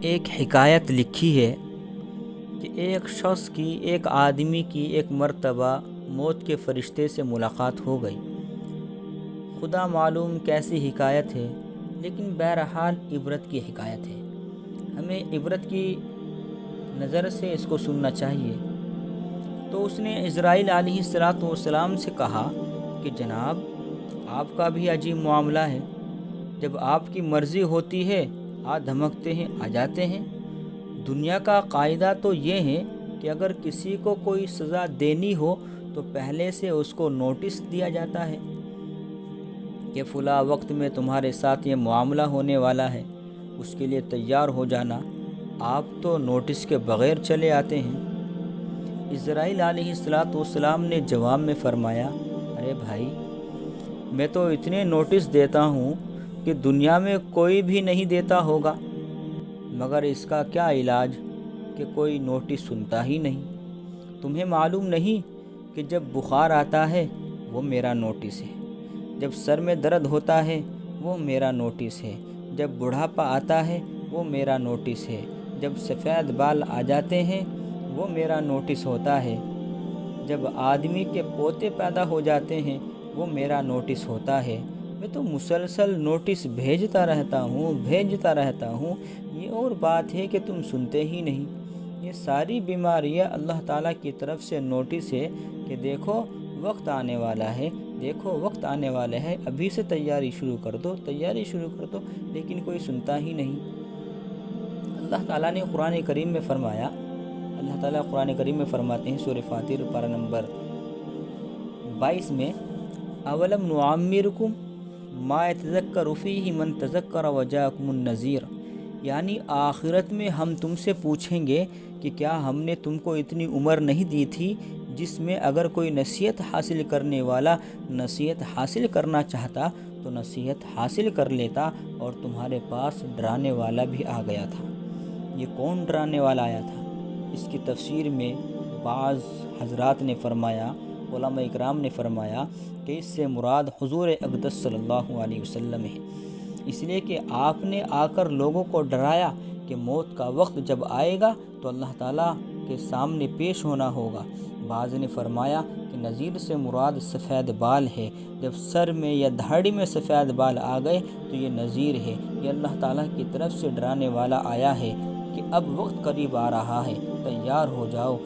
ایک حکایت لکھی ہے کہ ایک آدمی کی ایک مرتبہ موت کے فرشتے سے ملاقات ہو گئی۔ خدا معلوم کیسی حکایت ہے، لیکن بہرحال عبرت کی حکایت ہے۔ ہمیں عبرت کی نظر سے اس کو سننا چاہیے۔ تو اس نے عزرائیل علیہ السلام سے کہا کہ جناب، آپ کا بھی عجیب معاملہ ہے۔ جب آپ کی مرضی ہوتی ہے آ دھمکتے ہیں، آ جاتے ہیں۔ دنیا کا قاعدہ تو یہ ہے کہ اگر کسی کو کوئی سزا دینی ہو تو پہلے سے اس کو نوٹس دیا جاتا ہے کہ فلاں وقت میں تمہارے ساتھ یہ معاملہ ہونے والا ہے، اس کے لیے تیار ہو جانا۔ آپ تو نوٹس کے بغیر چلے آتے ہیں۔ عزرائیل علیہ السلام نے جواب میں فرمایا، ارے بھائی، میں تو اتنے نوٹس دیتا ہوں کہ دنیا میں کوئی بھی نہیں دیتا ہوگا، مگر اس کا کیا علاج کہ کوئی نوٹس سنتا ہی نہیں۔ تمہیں معلوم نہیں کہ جب بخار آتا ہے وہ میرا نوٹس ہے، جب سر میں درد ہوتا ہے وہ میرا نوٹس ہے، جب بڑھاپا آتا ہے وہ میرا نوٹس ہے، جب سفید بال آ جاتے ہیں وہ میرا نوٹس ہوتا ہے، جب آدمی کے پوتے پیدا ہو جاتے ہیں وہ میرا نوٹس ہوتا ہے۔ میں تو مسلسل نوٹس بھیجتا رہتا ہوں۔ یہ اور بات ہے کہ تم سنتے ہی نہیں۔ یہ ساری بیماریاں اللہ تعالیٰ کی طرف سے نوٹس ہے کہ دیکھو وقت آنے والا ہے، ابھی سے تیاری شروع کر دو، لیکن کوئی سنتا ہی نہیں۔ اللہ تعالیٰ قرآن کریم میں فرماتے ہیں سورہ فاتر پارہ نمبر 22 میں، اولم نعمرکم ما یتذکر فیہ من تذکر وجاءکم النذیر، یعنی آخرت میں ہم تم سے پوچھیں گے کہ کیا ہم نے تم کو اتنی عمر نہیں دی تھی جس میں اگر کوئی نصیحت حاصل کرنے والا نصیحت حاصل کرنا چاہتا تو نصیحت حاصل کر لیتا، اور تمہارے پاس ڈرانے والا بھی آ گیا تھا۔ یہ کون ڈرانے والا آیا تھا؟ اس کی تفسیر میں بعض حضرات نے فرمایا، علماء اکرام نے فرمایا کہ اس سے مراد حضور اقدس صلی اللہ علیہ وسلم ہے، اس لیے کہ آپ نے آ کر لوگوں کو ڈرایا کہ موت کا وقت جب آئے گا تو اللہ تعالیٰ کے سامنے پیش ہونا ہوگا۔ بعض نے فرمایا کہ نذیر سے مراد سفید بال ہے، جب سر میں یا دھاڑی میں سفید بال آ گئے تو یہ نذیر ہے، یہ اللہ تعالیٰ کی طرف سے ڈرانے والا آیا ہے کہ اب وقت قریب آ رہا ہے، تیار ہو جاؤ۔